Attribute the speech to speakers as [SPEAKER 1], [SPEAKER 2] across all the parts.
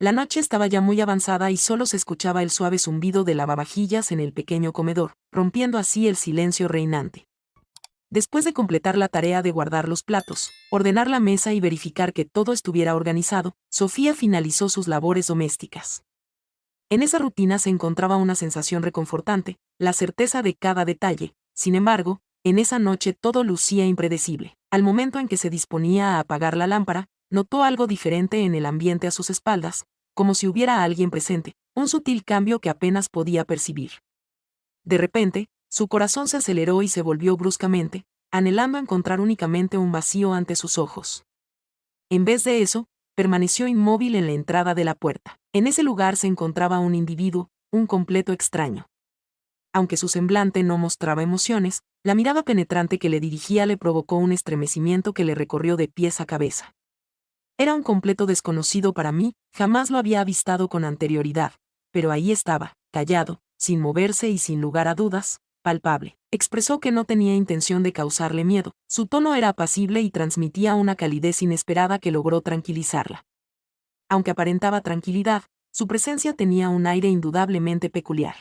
[SPEAKER 1] La noche estaba ya muy avanzada y solo se escuchaba el suave zumbido de lavavajillas en el pequeño comedor, rompiendo así el silencio reinante. Después de completar la tarea de guardar los platos, ordenar la mesa y verificar que todo estuviera organizado, Sofía finalizó sus labores domésticas. En esa rutina se encontraba una sensación reconfortante, la certeza de cada detalle. Sin embargo, en esa noche todo lucía impredecible. Al momento en que se disponía a apagar la lámpara, notó algo diferente en el ambiente a sus espaldas, como si hubiera alguien presente, un sutil cambio que apenas podía percibir. De repente, su corazón se aceleró y se volvió bruscamente, anhelando encontrar únicamente un vacío ante sus ojos. En vez de eso, permaneció inmóvil en la entrada de la puerta. En ese lugar se encontraba un individuo, un completo extraño. Aunque su semblante no mostraba emociones, la mirada penetrante que le dirigía le provocó un estremecimiento que le recorrió de pies a cabeza. Era un completo desconocido para mí, jamás lo había avistado con anterioridad, pero ahí estaba, callado, sin moverse y sin lugar a dudas, palpable. Expresó que no tenía intención de causarle miedo, su tono era apacible y transmitía una calidez inesperada que logró tranquilizarla. Aunque aparentaba tranquilidad, su presencia tenía un aire indudablemente peculiar.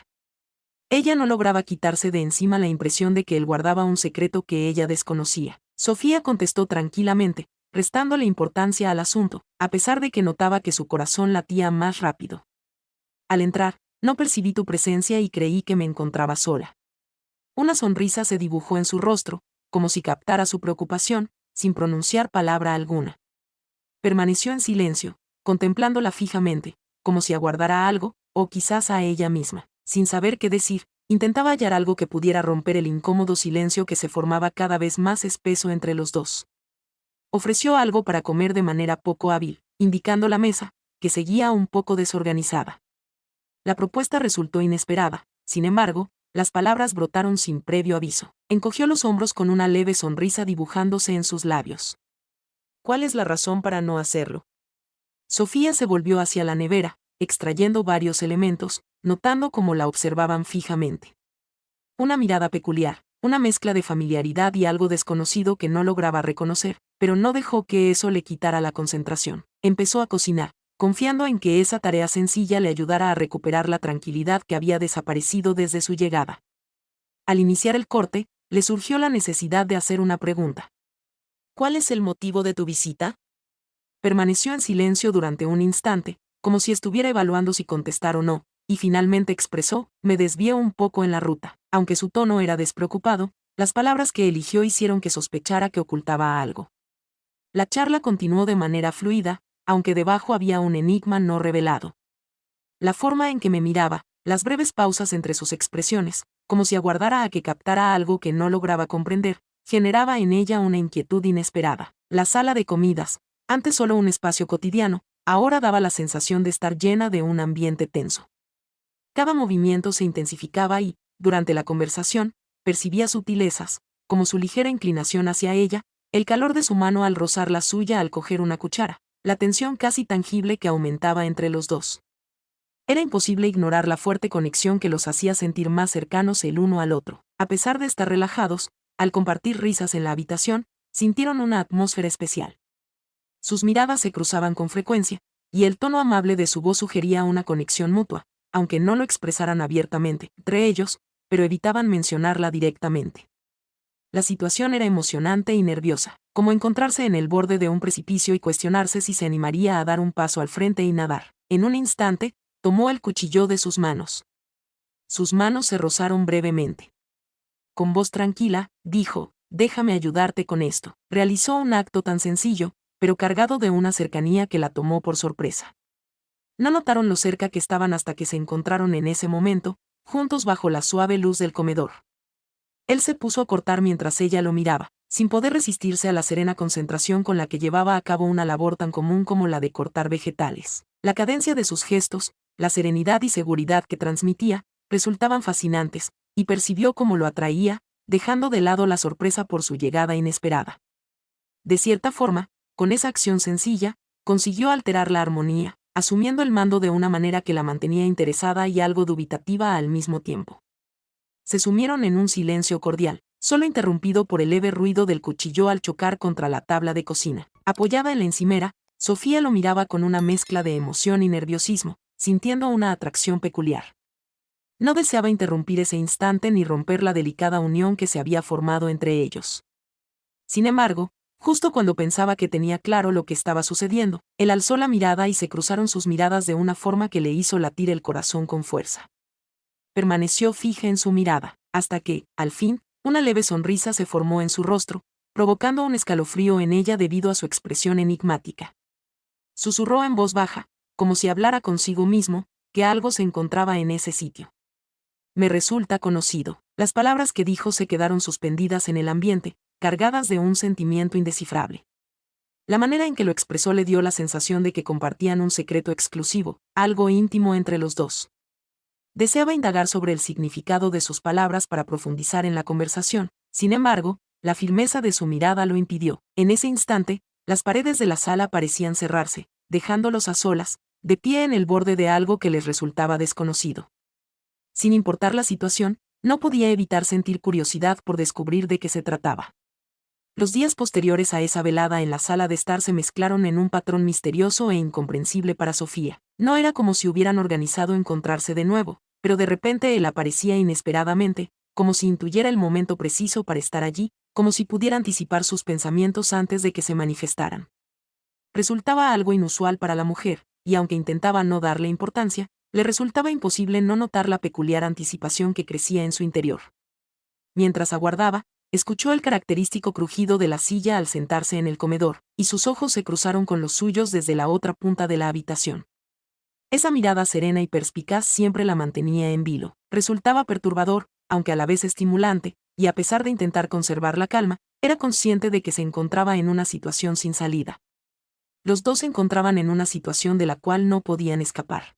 [SPEAKER 1] Ella no lograba quitarse de encima la impresión de que él guardaba un secreto que ella desconocía. Sofía contestó tranquilamente, restándole importancia al asunto, a pesar de que notaba que su corazón latía más rápido. Al entrar, no percibí tu presencia y creí que me encontraba sola. Una sonrisa se dibujó en su rostro, como si captara su preocupación, sin pronunciar palabra alguna. Permaneció en silencio, contemplándola fijamente, como si aguardara algo, o quizás a ella misma. Sin saber qué decir, intentaba hallar algo que pudiera romper el incómodo silencio que se formaba cada vez más espeso entre los dos. Ofreció algo para comer de manera poco hábil, indicando la mesa, que seguía un poco desorganizada. La propuesta resultó inesperada, sin embargo, las palabras brotaron sin previo aviso. Encogió los hombros con una leve sonrisa dibujándose en sus labios. ¿Cuál es la razón para no hacerlo? Sofía se volvió hacia la nevera, extrayendo varios elementos, notando cómo la observaban fijamente. Una mirada peculiar, una mezcla de familiaridad y algo desconocido que no lograba reconocer, pero no dejó que eso le quitara la concentración. Empezó a cocinar, confiando en que esa tarea sencilla le ayudara a recuperar la tranquilidad que había desaparecido desde su llegada. Al iniciar el corte, le surgió la necesidad de hacer una pregunta. ¿Cuál es el motivo de tu visita? Permaneció en silencio durante un instante, como si estuviera evaluando si contestar o no, y finalmente expresó, me desvié un poco en la ruta. Aunque su tono era despreocupado, las palabras que eligió hicieron que sospechara que ocultaba algo. La charla continuó de manera fluida, aunque debajo había un enigma no revelado. La forma en que me miraba, las breves pausas entre sus expresiones, como si aguardara a que captara algo que no lograba comprender, generaba en ella una inquietud inesperada. La sala de comidas, antes solo un espacio cotidiano, ahora daba la sensación de estar llena de un ambiente tenso. Cada movimiento se intensificaba y, durante la conversación, percibía sutilezas, como su ligera inclinación hacia ella, el calor de su mano al rozar la suya al coger una cuchara, la tensión casi tangible que aumentaba entre los dos. Era imposible ignorar la fuerte conexión que los hacía sentir más cercanos el uno al otro. A pesar de estar relajados, al compartir risas en la habitación, sintieron una atmósfera especial. Sus miradas se cruzaban con frecuencia, y el tono amable de su voz sugería una conexión mutua, aunque no lo expresaran abiertamente entre ellos, pero evitaban mencionarla directamente. La situación era emocionante y nerviosa, como encontrarse en el borde de un precipicio y cuestionarse si se animaría a dar un paso al frente y nadar. En un instante, tomó el cuchillo de sus manos. Sus manos se rozaron brevemente. Con voz tranquila, dijo, déjame ayudarte con esto. Realizó un acto tan sencillo, pero cargado de una cercanía que la tomó por sorpresa. No notaron lo cerca que estaban hasta que se encontraron en ese momento, juntos bajo la suave luz del comedor. Él se puso a cortar mientras ella lo miraba, sin poder resistirse a la serena concentración con la que llevaba a cabo una labor tan común como la de cortar vegetales. La cadencia de sus gestos, la serenidad y seguridad que transmitía, resultaban fascinantes, y percibió cómo lo atraía, dejando de lado la sorpresa por su llegada inesperada. De cierta forma, con esa acción sencilla, consiguió alterar la armonía, asumiendo el mando de una manera que la mantenía interesada y algo dubitativa al mismo tiempo. Se sumieron en un silencio cordial, solo interrumpido por el leve ruido del cuchillo al chocar contra la tabla de cocina. Apoyada en la encimera, Sofía lo miraba con una mezcla de emoción y nerviosismo, sintiendo una atracción peculiar. No deseaba interrumpir ese instante ni romper la delicada unión que se había formado entre ellos. Sin embargo, justo cuando pensaba que tenía claro lo que estaba sucediendo, él alzó la mirada y se cruzaron sus miradas de una forma que le hizo latir el corazón con fuerza. Permaneció fija en su mirada, hasta que, al fin, una leve sonrisa se formó en su rostro, provocando un escalofrío en ella debido a su expresión enigmática. Susurró en voz baja, como si hablara consigo mismo, que algo se encontraba en ese sitio. Me resulta conocido. Las palabras que dijo se quedaron suspendidas en el ambiente, cargadas de un sentimiento indescifrable. La manera en que lo expresó le dio la sensación de que compartían un secreto exclusivo, algo íntimo entre los dos. Deseaba indagar sobre el significado de sus palabras para profundizar en la conversación, sin embargo, la firmeza de su mirada lo impidió. En ese instante, las paredes de la sala parecían cerrarse, dejándolos a solas, de pie en el borde de algo que les resultaba desconocido. Sin importar la situación, no podía evitar sentir curiosidad por descubrir de qué se trataba. Los días posteriores a esa velada en la sala de estar se mezclaron en un patrón misterioso e incomprensible para Sofía. No era como si hubieran organizado encontrarse de nuevo, pero de repente él aparecía inesperadamente, como si intuyera el momento preciso para estar allí, como si pudiera anticipar sus pensamientos antes de que se manifestaran. Resultaba algo inusual para la mujer, y aunque intentaba no darle importancia, le resultaba imposible no notar la peculiar anticipación que crecía en su interior. Mientras aguardaba, escuchó el característico crujido de la silla al sentarse en el comedor, y sus ojos se cruzaron con los suyos desde la otra punta de la habitación. Esa mirada serena y perspicaz siempre la mantenía en vilo. Resultaba perturbador, aunque a la vez estimulante, y a pesar de intentar conservar la calma, era consciente de que se encontraba en una situación sin salida. Los dos se encontraban en una situación de la cual no podían escapar.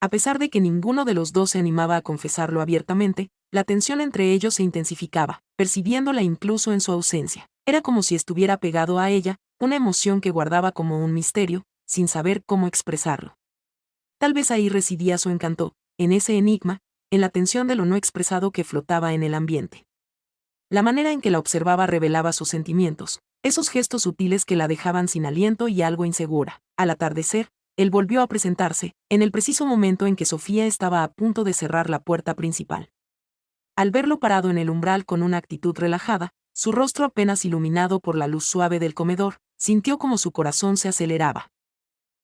[SPEAKER 1] A pesar de que ninguno de los dos se animaba a confesarlo abiertamente, la tensión entre ellos se intensificaba, percibiéndola incluso en su ausencia. Era como si estuviera pegado a ella, una emoción que guardaba como un misterio, sin saber cómo expresarlo. Tal vez ahí residía su encanto, en ese enigma, en la tensión de lo no expresado que flotaba en el ambiente. La manera en que la observaba revelaba sus sentimientos, esos gestos sutiles que la dejaban sin aliento y algo insegura. Al atardecer, él volvió a presentarse, en el preciso momento en que Sofía estaba a punto de cerrar la puerta principal. Al verlo parado en el umbral con una actitud relajada, su rostro apenas iluminado por la luz suave del comedor, sintió como su corazón se aceleraba.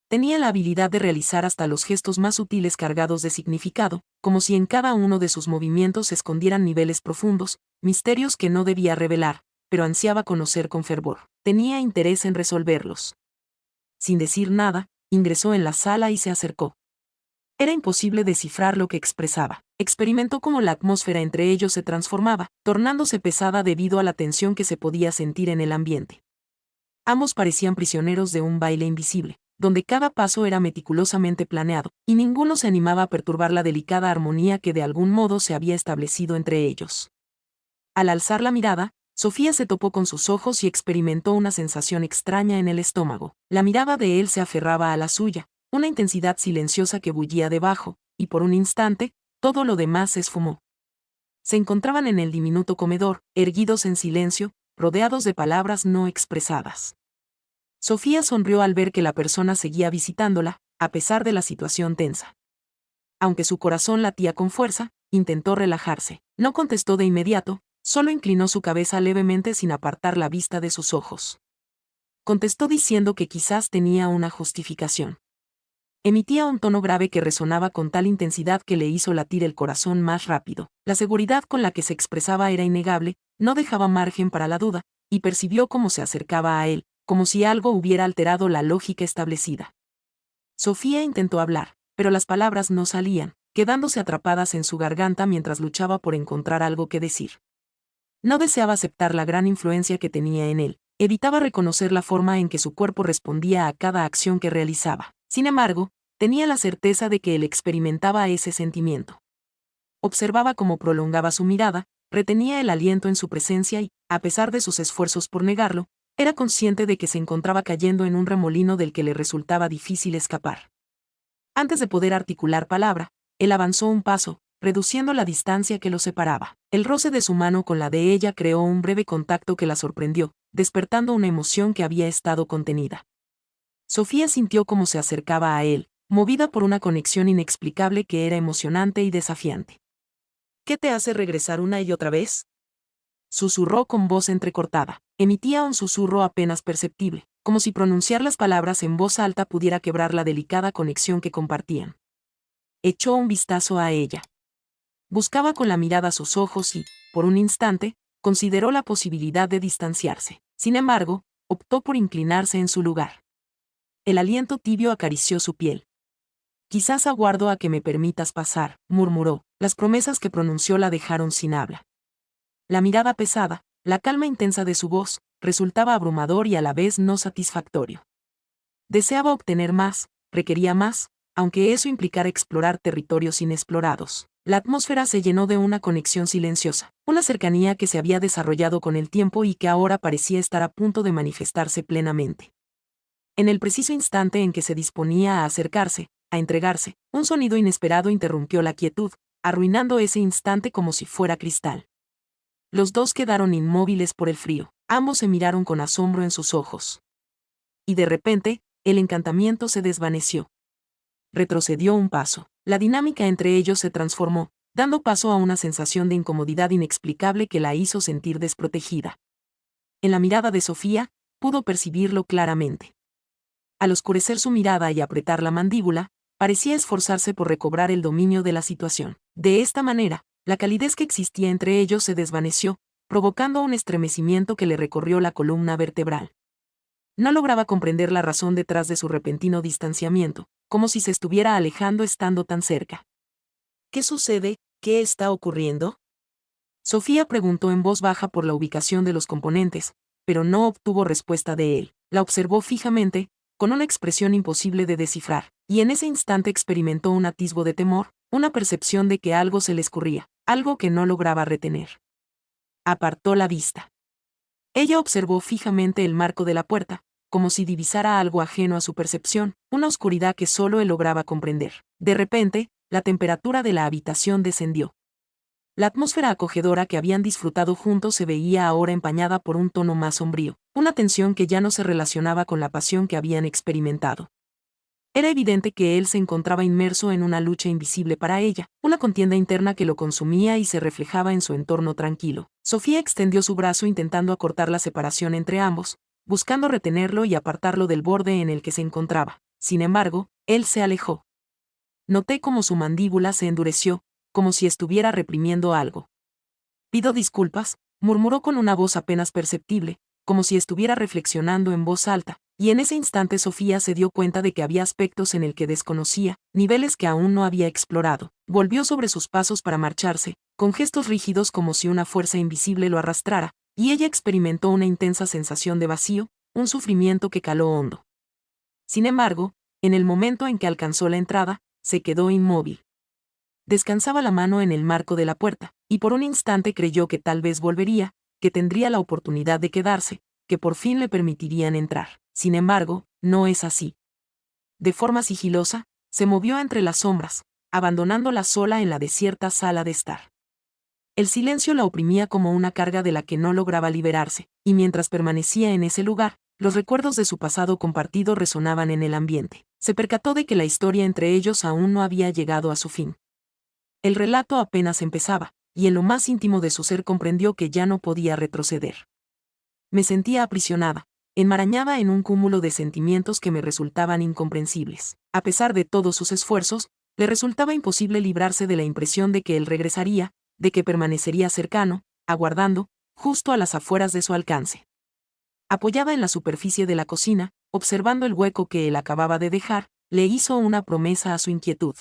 [SPEAKER 1] Tenía la habilidad de realizar hasta los gestos más sutiles cargados de significado, como si en cada uno de sus movimientos se escondieran niveles profundos, misterios que no debía revelar, pero ansiaba conocer con fervor. Tenía interés en resolverlos. Sin decir nada, ingresó en la sala y se acercó. Era imposible descifrar lo que expresaba. Experimentó cómo la atmósfera entre ellos se transformaba, tornándose pesada debido a la tensión que se podía sentir en el ambiente. Ambos parecían prisioneros de un baile invisible, donde cada paso era meticulosamente planeado, y ninguno se animaba a perturbar la delicada armonía que de algún modo se había establecido entre ellos. Al alzar la mirada, Sofía se topó con sus ojos y experimentó una sensación extraña en el estómago. La mirada de él se aferraba a la suya, una intensidad silenciosa que bullía debajo, y por un instante, todo lo demás se esfumó. Se encontraban en el diminuto comedor, erguidos en silencio, rodeados de palabras no expresadas. Sofía sonrió al ver que la persona seguía visitándola, a pesar de la situación tensa. Aunque su corazón latía con fuerza, intentó relajarse. No contestó de inmediato, solo inclinó su cabeza levemente sin apartar la vista de sus ojos. Contestó diciendo que quizás tenía una justificación. Emitía un tono grave que resonaba con tal intensidad que le hizo latir el corazón más rápido. La seguridad con la que se expresaba era innegable, no dejaba margen para la duda, y percibió cómo se acercaba a él, como si algo hubiera alterado la lógica establecida. Sofía intentó hablar, pero las palabras no salían, quedándose atrapadas en su garganta mientras luchaba por encontrar algo que decir. No deseaba aceptar la gran influencia que tenía en él, evitaba reconocer la forma en que su cuerpo respondía a cada acción que realizaba. Sin embargo, tenía la certeza de que él experimentaba ese sentimiento. Observaba cómo prolongaba su mirada, retenía el aliento en su presencia y, a pesar de sus esfuerzos por negarlo, era consciente de que se encontraba cayendo en un remolino del que le resultaba difícil escapar. Antes de poder articular palabra, él avanzó un paso, reduciendo la distancia que los separaba. El roce de su mano con la de ella creó un breve contacto que la sorprendió, despertando una emoción que había estado contenida. Sofía sintió cómo se acercaba a él, movida por una conexión inexplicable que era emocionante y desafiante. ¿Qué te hace regresar una y otra vez? Susurró con voz entrecortada. Emitía un susurro apenas perceptible, como si pronunciar las palabras en voz alta pudiera quebrar la delicada conexión que compartían. Echó un vistazo a ella. Buscaba con la mirada sus ojos y, por un instante, consideró la posibilidad de distanciarse. Sin embargo, optó por inclinarse en su lugar. El aliento tibio acarició su piel. Quizás aguardo a que me permitas pasar, murmuró. Las promesas que pronunció la dejaron sin habla. La mirada pesada, la calma intensa de su voz, resultaba abrumador y a la vez no satisfactorio. Deseaba obtener más, requería más, aunque eso implicara explorar territorios inexplorados. La atmósfera se llenó de una conexión silenciosa, una cercanía que se había desarrollado con el tiempo y que ahora parecía estar a punto de manifestarse plenamente. En el preciso instante en que se disponía a acercarse, a entregarse, un sonido inesperado interrumpió la quietud, arruinando ese instante como si fuera cristal. Los dos quedaron inmóviles por el frío, ambos se miraron con asombro en sus ojos. Y de repente, el encantamiento se desvaneció. Retrocedió un paso. La dinámica entre ellos se transformó, dando paso a una sensación de incomodidad inexplicable que la hizo sentir desprotegida. En la mirada de Sofía, pudo percibirlo claramente. Al oscurecer su mirada y apretar la mandíbula, parecía esforzarse por recobrar el dominio de la situación. De esta manera, la calidez que existía entre ellos se desvaneció, provocando un estremecimiento que le recorrió la columna vertebral. No lograba comprender la razón detrás de su repentino distanciamiento, como si se estuviera alejando estando tan cerca. ¿Qué sucede? ¿Qué está ocurriendo? Sofía preguntó en voz baja por la ubicación de los componentes, pero no obtuvo respuesta de él. La observó fijamente, con una expresión imposible de descifrar, y en ese instante experimentó un atisbo de temor, una percepción de que algo se le escurría, algo que no lograba retener. Apartó la vista. Ella observó fijamente el marco de la puerta, como si divisara algo ajeno a su percepción, una oscuridad que solo él lograba comprender. De repente, la temperatura de la habitación descendió. La atmósfera acogedora que habían disfrutado juntos se veía ahora empañada por un tono más sombrío, una tensión que ya no se relacionaba con la pasión que habían experimentado. Era evidente que él se encontraba inmerso en una lucha invisible para ella, una contienda interna que lo consumía y se reflejaba en su entorno tranquilo. Sofía extendió su brazo intentando acortar la separación entre ambos, buscando retenerlo y apartarlo del borde en el que se encontraba. Sin embargo, él se alejó. Noté cómo su mandíbula se endureció, como si estuviera reprimiendo algo. Pido disculpas, murmuró con una voz apenas perceptible, como si estuviera reflexionando en voz alta, y en ese instante Sofía se dio cuenta de que había aspectos en el que desconocía, niveles que aún no había explorado. Volvió sobre sus pasos para marcharse, con gestos rígidos como si una fuerza invisible lo arrastrara, y ella experimentó una intensa sensación de vacío, un sufrimiento que caló hondo. Sin embargo, en el momento en que alcanzó la entrada, se quedó inmóvil. Descansaba la mano en el marco de la puerta, y por un instante creyó que tal vez volvería, que tendría la oportunidad de quedarse, que por fin le permitirían entrar. Sin embargo, no es así. De forma sigilosa, se movió entre las sombras, abandonándola sola en la desierta sala de estar. El silencio la oprimía como una carga de la que no lograba liberarse, y mientras permanecía en ese lugar, los recuerdos de su pasado compartido resonaban en el ambiente. Se percató de que la historia entre ellos aún no había llegado a su fin. El relato apenas empezaba, y en lo más íntimo de su ser comprendió que ya no podía retroceder. Me sentía aprisionada, enmarañada en un cúmulo de sentimientos que me resultaban incomprensibles. A pesar de todos sus esfuerzos, le resultaba imposible librarse de la impresión de que él regresaría, de que permanecería cercano, aguardando, justo a las afueras de su alcance. Apoyada en la superficie de la cocina, observando el hueco que él acababa de dejar, le hizo una promesa a su inquietud.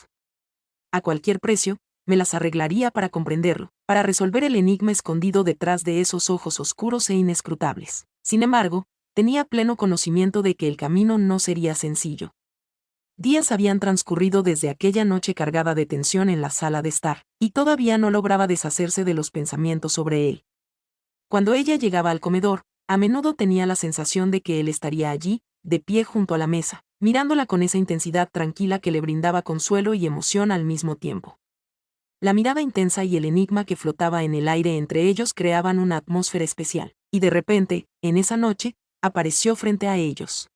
[SPEAKER 1] A cualquier precio, me las arreglaría para comprenderlo, para resolver el enigma escondido detrás de esos ojos oscuros e inescrutables. Sin embargo, tenía pleno conocimiento de que el camino no sería sencillo. Días habían transcurrido desde aquella noche cargada de tensión en la sala de estar, y todavía no lograba deshacerse de los pensamientos sobre él. Cuando ella llegaba al comedor, a menudo tenía la sensación de que él estaría allí, de pie junto a la mesa, mirándola con esa intensidad tranquila que le brindaba consuelo y emoción al mismo tiempo. La mirada intensa y el enigma que flotaba en el aire entre ellos creaban una atmósfera especial, y de repente, en esa noche, apareció frente a ellos.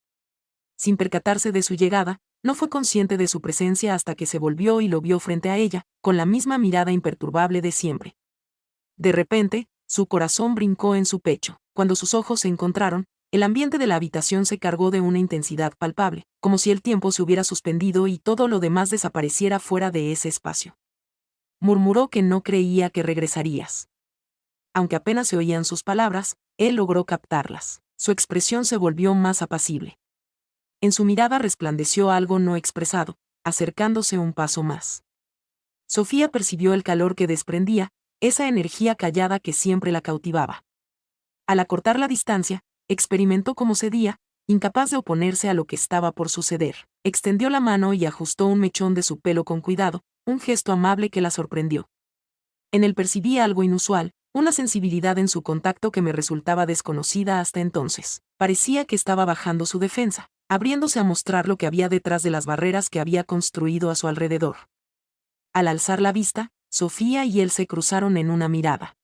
[SPEAKER 1] sin percatarse de su llegada, no fue consciente de su presencia hasta que se volvió y lo vio frente a ella, con la misma mirada imperturbable de siempre. De repente, su corazón brincó en su pecho. Cuando sus ojos se encontraron, el ambiente de la habitación se cargó de una intensidad palpable, como si el tiempo se hubiera suspendido y todo lo demás desapareciera fuera de ese espacio. Murmuró que no creía que regresarías. Aunque apenas se oían sus palabras, él logró captarlas. Su expresión se volvió más apacible. En su mirada resplandeció algo no expresado, acercándose un paso más. Sofía percibió el calor que desprendía, esa energía callada que siempre la cautivaba. Al acortar la distancia, experimentó cómo cedía, incapaz de oponerse a lo que estaba por suceder. Extendió la mano y ajustó un mechón de su pelo con cuidado, un gesto amable que la sorprendió. En él percibía algo inusual, una sensibilidad en su contacto que me resultaba desconocida hasta entonces. Parecía que estaba bajando su defensa, abriéndose a mostrar lo que había detrás de las barreras que había construido a su alrededor. Al alzar la vista, Sofía y él se cruzaron en una mirada.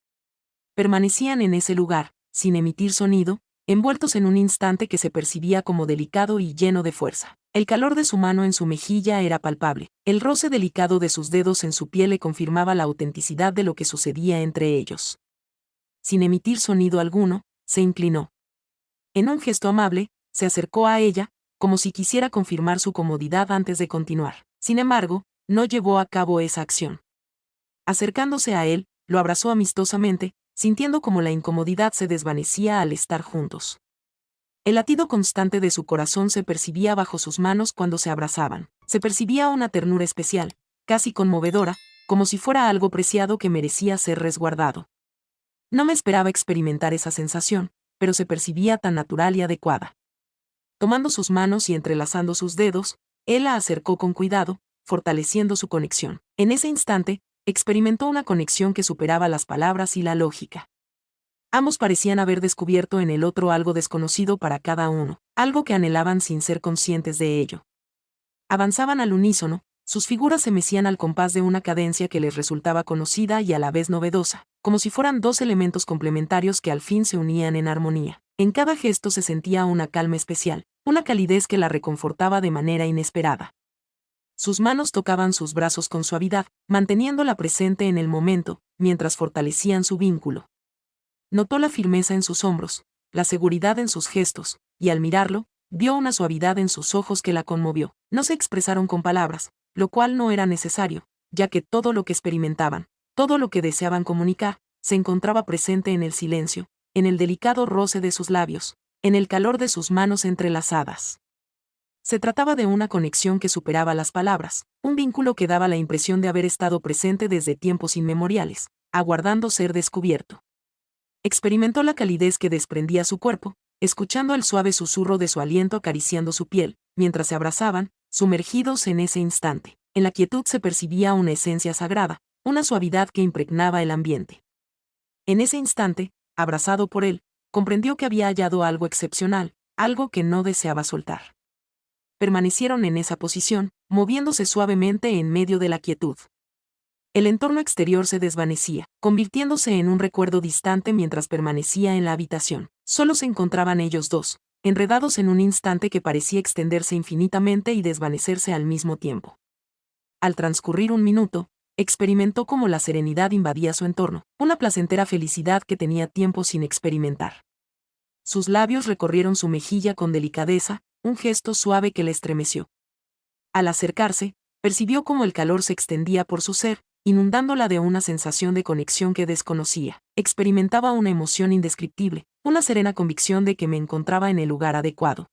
[SPEAKER 1] Permanecían en ese lugar, sin emitir sonido, envueltos en un instante que se percibía como delicado y lleno de fuerza. El calor de su mano en su mejilla era palpable, el roce delicado de sus dedos en su piel le confirmaba la autenticidad de lo que sucedía entre ellos. Sin emitir sonido alguno, se inclinó. En un gesto amable, se acercó a ella, como si quisiera confirmar su comodidad antes de continuar. Sin embargo, no llevó a cabo esa acción. Acercándose a él, lo abrazó amistosamente, sintiendo como la incomodidad se desvanecía al estar juntos. El latido constante de su corazón se percibía bajo sus manos cuando se abrazaban. Se percibía una ternura especial, casi conmovedora, como si fuera algo preciado que merecía ser resguardado. No me esperaba experimentar esa sensación, pero se percibía tan natural y adecuada. Tomando sus manos y entrelazando sus dedos, él la acercó con cuidado, fortaleciendo su conexión. En ese instante, experimentó una conexión que superaba las palabras y la lógica. Ambos parecían haber descubierto en el otro algo desconocido para cada uno, algo que anhelaban sin ser conscientes de ello. Avanzaban al unísono, sus figuras se mecían al compás de una cadencia que les resultaba conocida y a la vez novedosa, como si fueran dos elementos complementarios que al fin se unían en armonía. En cada gesto se sentía una calma especial, una calidez que la reconfortaba de manera inesperada. Sus manos tocaban sus brazos con suavidad, manteniéndola presente en el momento, mientras fortalecían su vínculo. Notó la firmeza en sus hombros, la seguridad en sus gestos, y al mirarlo, vio una suavidad en sus ojos que la conmovió. No se expresaron con palabras, lo cual no era necesario, ya que todo lo que experimentaban, todo lo que deseaban comunicar, se encontraba presente en el silencio, en el delicado roce de sus labios, en el calor de sus manos entrelazadas. Se trataba de una conexión que superaba las palabras, un vínculo que daba la impresión de haber estado presente desde tiempos inmemoriales, aguardando ser descubierto. Experimentó la calidez que desprendía su cuerpo, escuchando el suave susurro de su aliento acariciando su piel, mientras se abrazaban, sumergidos en ese instante. En la quietud se percibía una esencia sagrada, una suavidad que impregnaba el ambiente. En ese instante, abrazado por él, comprendió que había hallado algo excepcional, algo que no deseaba soltar. Permanecieron en esa posición, moviéndose suavemente en medio de la quietud. El entorno exterior se desvanecía, convirtiéndose en un recuerdo distante mientras permanecía en la habitación. Solo se encontraban ellos dos, enredados en un instante que parecía extenderse infinitamente y desvanecerse al mismo tiempo. Al transcurrir un minuto, experimentó cómo la serenidad invadía su entorno, una placentera felicidad que tenía tiempo sin experimentar. Sus labios recorrieron su mejilla con delicadeza, un gesto suave que le estremeció. Al acercarse, percibió cómo el calor se extendía por su ser, inundándola de una sensación de conexión que desconocía. Experimentaba una emoción indescriptible, una serena convicción de que me encontraba en el lugar adecuado.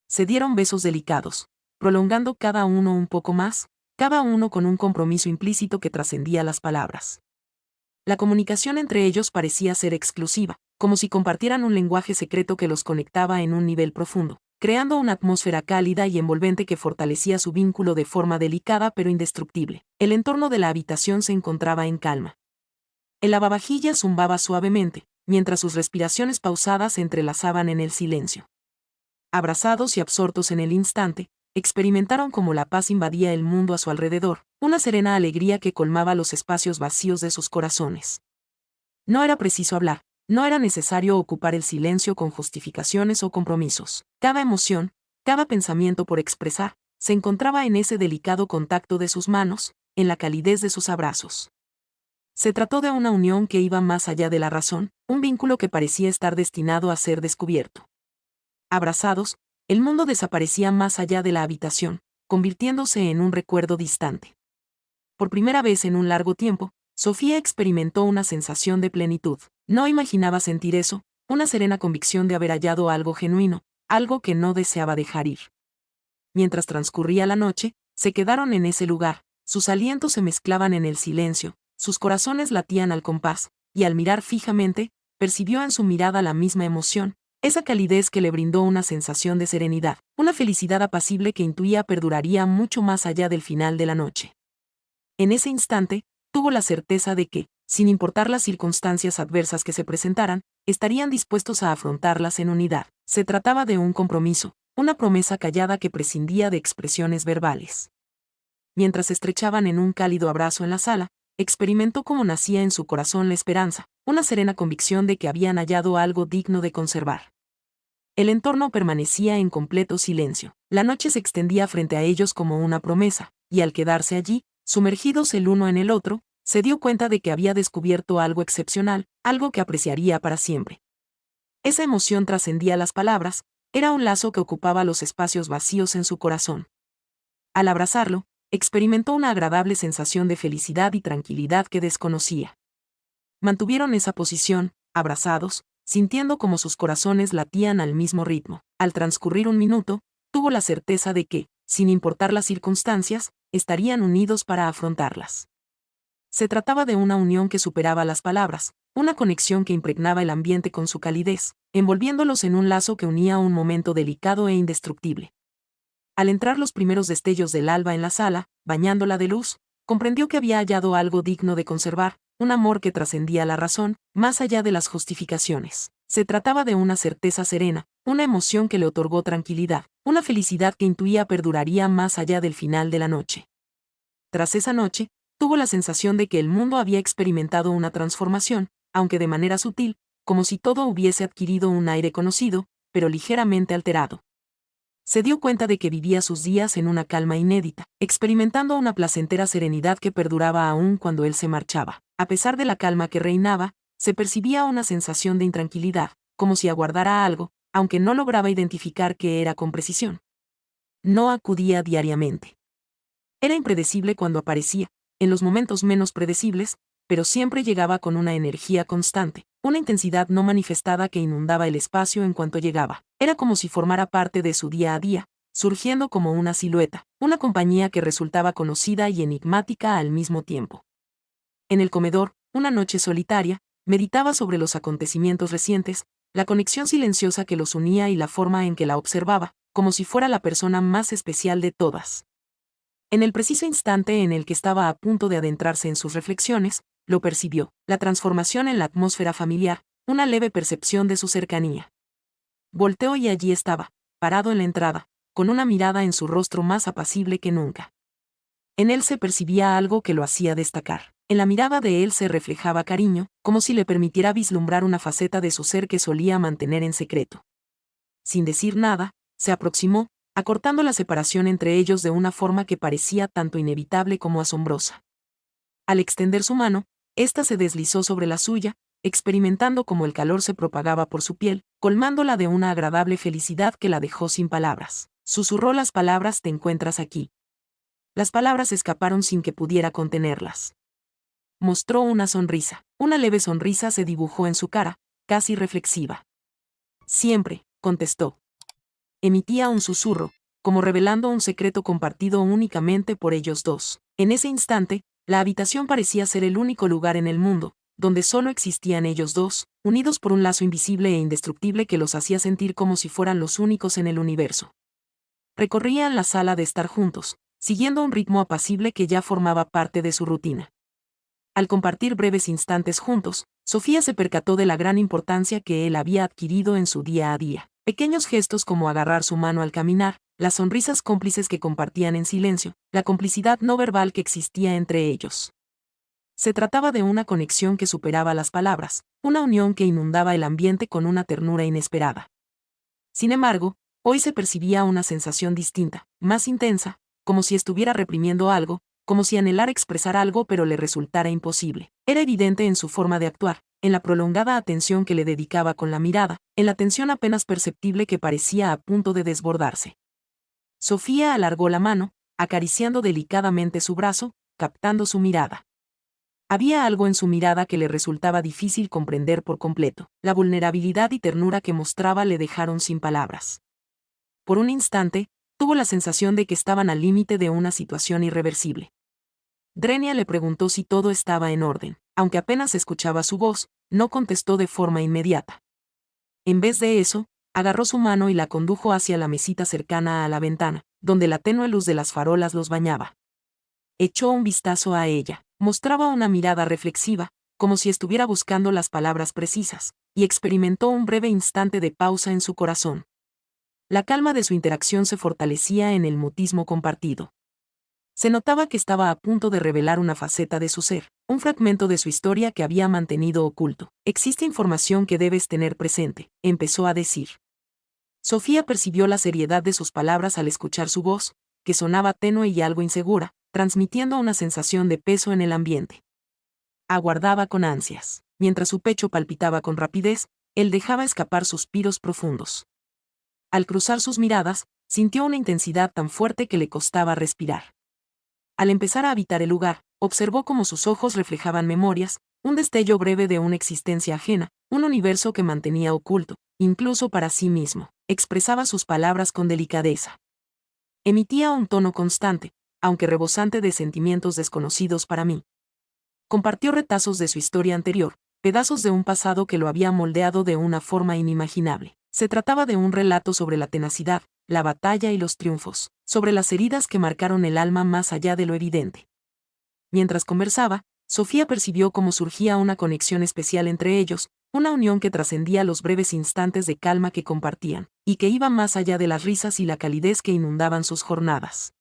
[SPEAKER 1] Se dieron besos delicados, prolongando cada uno un poco más, cada uno con un compromiso implícito que trascendía las palabras. La comunicación entre ellos parecía ser exclusiva, como si compartieran un lenguaje secreto que los conectaba en un nivel profundo, creando una atmósfera cálida y envolvente que fortalecía su vínculo de forma delicada pero indestructible. El entorno de la habitación se encontraba en calma. El lavavajillas zumbaba suavemente, mientras sus respiraciones pausadas se entrelazaban en el silencio. Abrazados y absortos en el instante, experimentaron cómo la paz invadía el mundo a su alrededor, una serena alegría que colmaba los espacios vacíos de sus corazones. No era preciso hablar. No era necesario ocupar el silencio con justificaciones o compromisos. Cada emoción, Cada pensamiento por expresar se encontraba en ese delicado contacto de sus manos, en la calidez de sus abrazos. Se trató de una unión que iba más allá de la razón, un vínculo que parecía estar destinado a ser descubierto. Abrazados, el mundo desaparecía más allá de la habitación, convirtiéndose en un recuerdo distante. Por primera vez en un largo tiempo, Sofía experimentó una sensación de plenitud. No imaginaba sentir eso, una serena convicción de haber hallado algo genuino, algo que no deseaba dejar ir. Mientras transcurría la noche, se quedaron en ese lugar, sus alientos se mezclaban en el silencio, sus corazones latían al compás, y al mirar fijamente, percibió en su mirada la misma emoción, esa calidez que le brindó una sensación de serenidad, una felicidad apacible que intuía perduraría mucho más allá del final de la noche. En ese instante, tuvo la certeza de que, sin importar las circunstancias adversas que se presentaran, estarían dispuestos a afrontarlas en unidad. Se trataba de un compromiso, una promesa callada que prescindía de expresiones verbales. Mientras se estrechaban en un cálido abrazo en la sala, experimentó cómo nacía en su corazón la esperanza, una serena convicción de que habían hallado algo digno de conservar. El entorno permanecía en completo silencio. La noche se extendía frente a ellos como una promesa, y al quedarse allí, sumergidos el uno en el otro, se dio cuenta de que había descubierto algo excepcional, algo que apreciaría para siempre. Esa emoción trascendía las palabras, era un lazo que ocupaba los espacios vacíos en su corazón. Al abrazarlo, experimentó una agradable sensación de felicidad y tranquilidad que desconocía. Mantuvieron esa posición, abrazados, sintiendo como sus corazones latían al mismo ritmo. Al transcurrir un minuto, tuvo la certeza de que, sin importar las circunstancias, estarían unidos para afrontarlas. Se trataba de una unión que superaba las palabras, una conexión que impregnaba el ambiente con su calidez, envolviéndolos en un lazo que unía un momento delicado e indestructible. Al entrar los primeros destellos del alba en la sala, bañándola de luz, comprendió que había hallado algo digno de conservar, un amor que trascendía la razón, más allá de las justificaciones. Se trataba de una certeza serena, una emoción que le otorgó tranquilidad, una felicidad que intuía perduraría más allá del final de la noche. Tras esa noche, tuvo la sensación de que el mundo había experimentado una transformación, aunque de manera sutil, como si todo hubiese adquirido un aire conocido, pero ligeramente alterado. Se dio cuenta de que vivía sus días en una calma inédita, experimentando una placentera serenidad que perduraba aún cuando él se marchaba. A pesar de la calma que reinaba, se percibía una sensación de intranquilidad, como si aguardara algo, aunque no lograba identificar qué era con precisión. No acudía diariamente. Era impredecible cuando aparecía, en los momentos menos predecibles, pero siempre llegaba con una energía constante, una intensidad no manifestada que inundaba el espacio en cuanto llegaba. Era como si formara parte de su día a día, surgiendo como una silueta, una compañía que resultaba conocida y enigmática al mismo tiempo. En el comedor, una noche solitaria, meditaba sobre los acontecimientos recientes, la conexión silenciosa que los unía y la forma en que la observaba, como si fuera la persona más especial de todas. En el preciso instante en el que estaba a punto de adentrarse en sus reflexiones, lo percibió, la transformación en la atmósfera familiar, una leve percepción de su cercanía. Volteó y allí estaba, parado en la entrada, con una mirada en su rostro más apacible que nunca. En él se percibía algo que lo hacía destacar. En la mirada de él se reflejaba cariño, como si le permitiera vislumbrar una faceta de su ser que solía mantener en secreto. Sin decir nada, se aproximó, acortando la separación entre ellos de una forma que parecía tanto inevitable como asombrosa. Al extender su mano, ésta se deslizó sobre la suya, experimentando cómo el calor se propagaba por su piel, colmándola de una agradable felicidad que la dejó sin palabras. Susurró las palabras: "Te encuentras aquí". Las palabras escaparon sin que pudiera contenerlas. Mostró una sonrisa. Una leve sonrisa se dibujó en su cara, casi reflexiva. "Siempre", contestó. Emitía un susurro, como revelando un secreto compartido únicamente por ellos dos. En ese instante, la habitación parecía ser el único lugar en el mundo, donde solo existían ellos dos, unidos por un lazo invisible e indestructible que los hacía sentir como si fueran los únicos en el universo. Recorrían la sala de estar juntos, siguiendo un ritmo apacible que ya formaba parte de su rutina. Al compartir breves instantes juntos, Sofía se percató de la gran importancia que él había adquirido en su día a día. Pequeños gestos como agarrar su mano al caminar, las sonrisas cómplices que compartían en silencio, la complicidad no verbal que existía entre ellos. Se trataba de una conexión que superaba las palabras, una unión que inundaba el ambiente con una ternura inesperada. Sin embargo, Hoy se percibía una sensación distinta, más intensa, como si estuviera reprimiendo algo, como si anhelara expresar algo pero le resultara imposible. Era evidente en su forma de actuar, en la prolongada atención que le dedicaba con la mirada, en la tensión apenas perceptible que parecía a punto de desbordarse. Sofía alargó la mano, acariciando delicadamente su brazo, captando su mirada. Había algo en su mirada que le resultaba difícil comprender por completo. La vulnerabilidad y ternura que mostraba le dejaron sin palabras. Por un instante, tuvo la sensación de que estaban al límite de una situación irreversible. Drenia le preguntó si todo estaba en orden. Aunque apenas escuchaba su voz, no contestó de forma inmediata. En vez de eso, agarró su mano y la condujo hacia la mesita cercana a la ventana, donde la tenue luz de las farolas los bañaba. Echó un vistazo a ella. Mostraba una mirada reflexiva, como si estuviera buscando las palabras precisas, y experimentó un breve instante de pausa en su corazón. La calma de su interacción se fortalecía en el mutismo compartido. Se notaba que estaba a punto de revelar una faceta de su ser, un fragmento de su historia que había mantenido oculto. Existe información que debes tener presente, empezó a decir. Sofía percibió la seriedad de sus palabras al escuchar su voz, que sonaba tenue y algo insegura, transmitiendo una sensación de peso en el ambiente. Aguardaba con ansias. Mientras su pecho palpitaba con rapidez, él dejaba escapar suspiros profundos. Al cruzar sus miradas, sintió una intensidad tan fuerte que le costaba respirar. Al empezar a habitar el lugar, observó cómo sus ojos reflejaban memorias, un destello breve de una existencia ajena, un universo que mantenía oculto, incluso para sí mismo. Expresaba sus palabras con delicadeza. Emitía un tono constante, aunque rebosante de sentimientos desconocidos para mí. Compartió retazos de su historia anterior, pedazos de un pasado que lo había moldeado de una forma inimaginable. Se trataba de un relato sobre la tenacidad, la batalla y los triunfos, sobre las heridas que marcaron el alma más allá de lo evidente. Mientras conversaba, Sofía percibió cómo surgía una conexión especial entre ellos, una unión que trascendía los breves instantes de calma que compartían, y que iba más allá de las risas y la calidez que inundaban sus jornadas.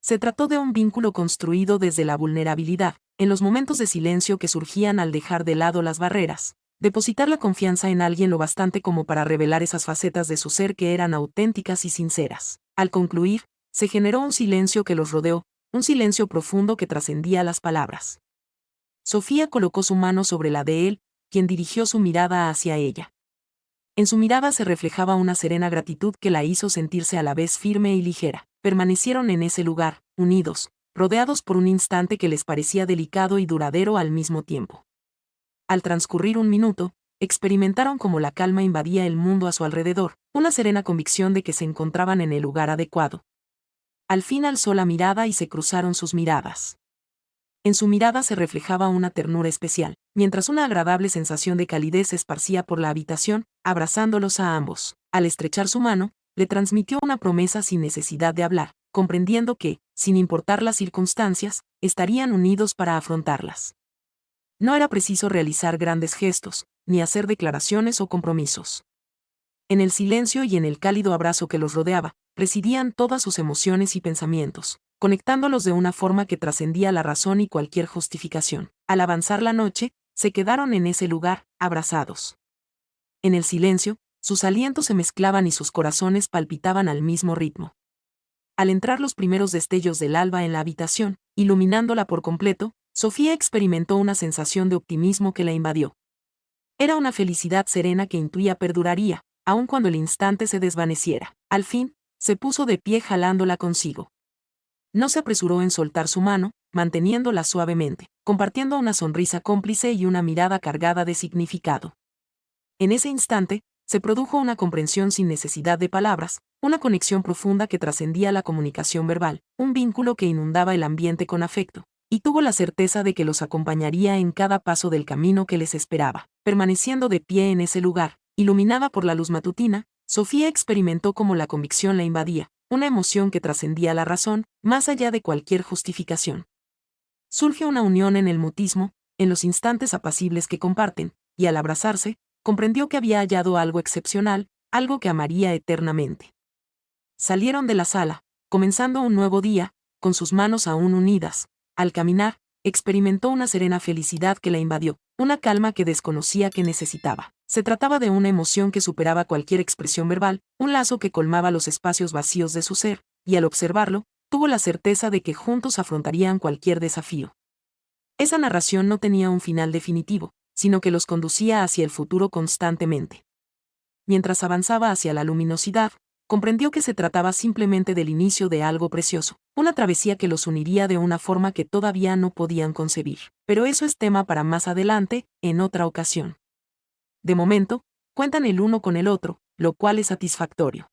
[SPEAKER 1] Se trató de un vínculo construido desde la vulnerabilidad, en los momentos de silencio que surgían al dejar de lado las barreras, depositar la confianza en alguien lo bastante como para revelar esas facetas de su ser que eran auténticas y sinceras. Al concluir, se generó un silencio que los rodeó, un silencio profundo que trascendía las palabras. Sofía colocó su mano sobre la de él, quien dirigió su mirada hacia ella. En su mirada se reflejaba una serena gratitud que la hizo sentirse a la vez firme y ligera. Permanecieron en ese lugar, unidos, rodeados por un instante que les parecía delicado y duradero al mismo tiempo. Al transcurrir un minuto, experimentaron como la calma invadía el mundo a su alrededor, una serena convicción de que se encontraban en el lugar adecuado. Al fin alzó la mirada y se cruzaron sus miradas. En su mirada se reflejaba una ternura especial, mientras una agradable sensación de calidez se esparcía por la habitación, abrazándolos a ambos. Al estrechar su mano, le transmitió una promesa sin necesidad de hablar, comprendiendo que, sin importar las circunstancias, estarían unidos para afrontarlas. No era preciso realizar grandes gestos, ni hacer declaraciones o compromisos. En el silencio y en el cálido abrazo que los rodeaba, residían todas sus emociones y pensamientos, conectándolos de una forma que trascendía la razón y cualquier justificación. Al avanzar la noche, se quedaron en ese lugar, abrazados. En el silencio, sus alientos se mezclaban y sus corazones palpitaban al mismo ritmo. Al entrar los primeros destellos del alba en la habitación, iluminándola por completo, Sofía experimentó una sensación de optimismo que la invadió. Era una felicidad serena que intuía perduraría, aun cuando el instante se desvaneciera. Al fin, se puso de pie jalándola consigo. No se apresuró en soltar su mano, manteniéndola suavemente, compartiendo una sonrisa cómplice y una mirada cargada de significado. En ese instante, se produjo una comprensión sin necesidad de palabras, una conexión profunda que trascendía la comunicación verbal, un vínculo que inundaba el ambiente con afecto, y tuvo la certeza de que los acompañaría en cada paso del camino que les esperaba. Permaneciendo de pie en ese lugar, iluminada por la luz matutina, Sofía experimentó cómo la convicción la invadía, una emoción que trascendía la razón, más allá de cualquier justificación. Surge una unión en el mutismo, en los instantes apacibles que comparten, y al abrazarse, comprendió que había hallado algo excepcional, algo que amaría eternamente. Salieron de la sala, comenzando un nuevo día, con sus manos aún unidas. Al caminar, experimentó una serena felicidad que la invadió, una calma que desconocía que necesitaba. Se trataba de una emoción que superaba cualquier expresión verbal, un lazo que colmaba los espacios vacíos de su ser, y al observarlo, tuvo la certeza de que juntos afrontarían cualquier desafío. Esa narración no tenía un final definitivo, sino que los conducía hacia el futuro constantemente. Mientras avanzaba hacia la luminosidad, comprendió que se trataba simplemente del inicio de algo precioso, una travesía que los uniría de una forma que todavía no podían concebir. Pero eso es tema para más adelante, en otra ocasión. De momento, cuentan el uno con el otro, lo cual es satisfactorio.